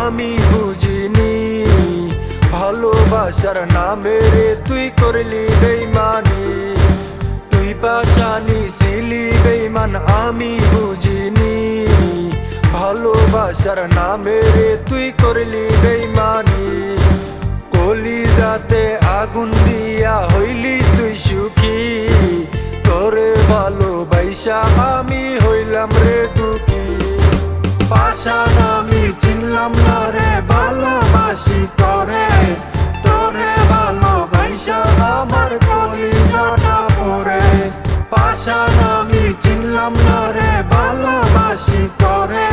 আমি বুঝিনি ভালোবাসার নামে রে তুই করলি বেইমানি। তুই পাশানি ছিলি বেইমান আমি বুঝিনি ভালোবাসার নামে রে তুই করলি বেইমানি। কলিজাতে আগুন দিয়া হইলি তুই সুখী, তোরে ভালোবাসা আমি হইলাম রে দুঃখী। পাশান আমি চিনলাম না রে ভালোবাসি তোরে, তোরে ভালোবাসা আমার কলিজাটা পড়ে। পাশান আমি চিনলাম না রে ভালোবাসি তোরে,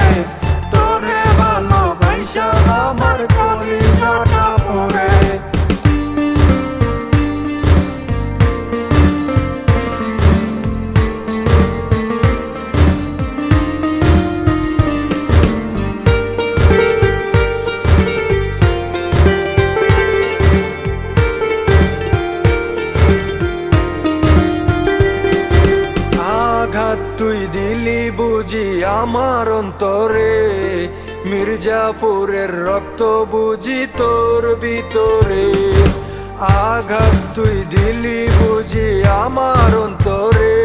তোরে ভালোবাসা আমার কলিজাটা পড়ে। তুই দিলি বুঝি আমার অন্তরে, মির্জাপুরের রক্ত বুঝি তোর ভিতরে। আঘাত তুই দিলি বুঝি আমার অন্তরে,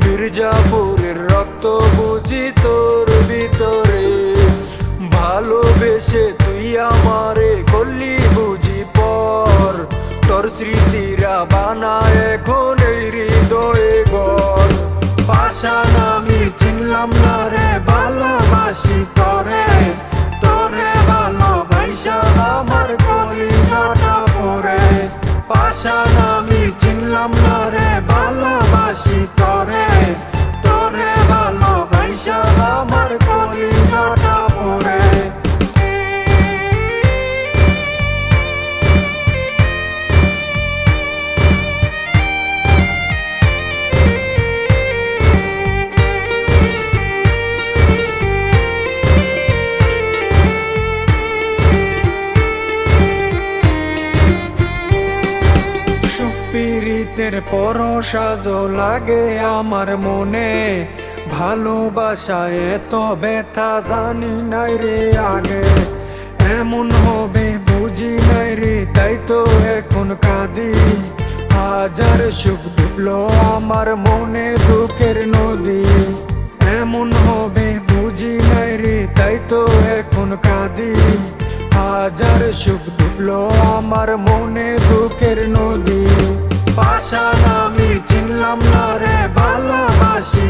মির্জাপুরের রক্ত বুঝি তোর ভিতরে। ভালোবেসে তুই আমারে করলি বুঝি পর, তোর স্মৃতিরা বানায় এখন এই হৃদয়ে ঘর। পাশান আমি চিনলাম না রে ভালোবাসি তোরে, তোরে ভালোবাসা আমার কলিজাটা পড়ে। পাশান আমি চিনলাম না রে ভালোবাসি তোরে, তোরে ভালোবাসা আমার কলিজাটা পড়ে। পীড়িতের পরশাজো লাগে আমার মনে, ভালোবাসায় এত ব্যথা জানি নাই রে আগে। এমন হবে বুঝি নাই রে তাই তো এখন কাঁদি। হাজার সুখ ডুবলো আমার মনে দুঃখের নদী। এমন হবে বুঝি নাই রে তাই তো এখন কাঁদি। হাজার সুখ ডুবলো আমার মনে দুঃখের নদী। পাশান আমি চিনলাম না রে ভালোবাসি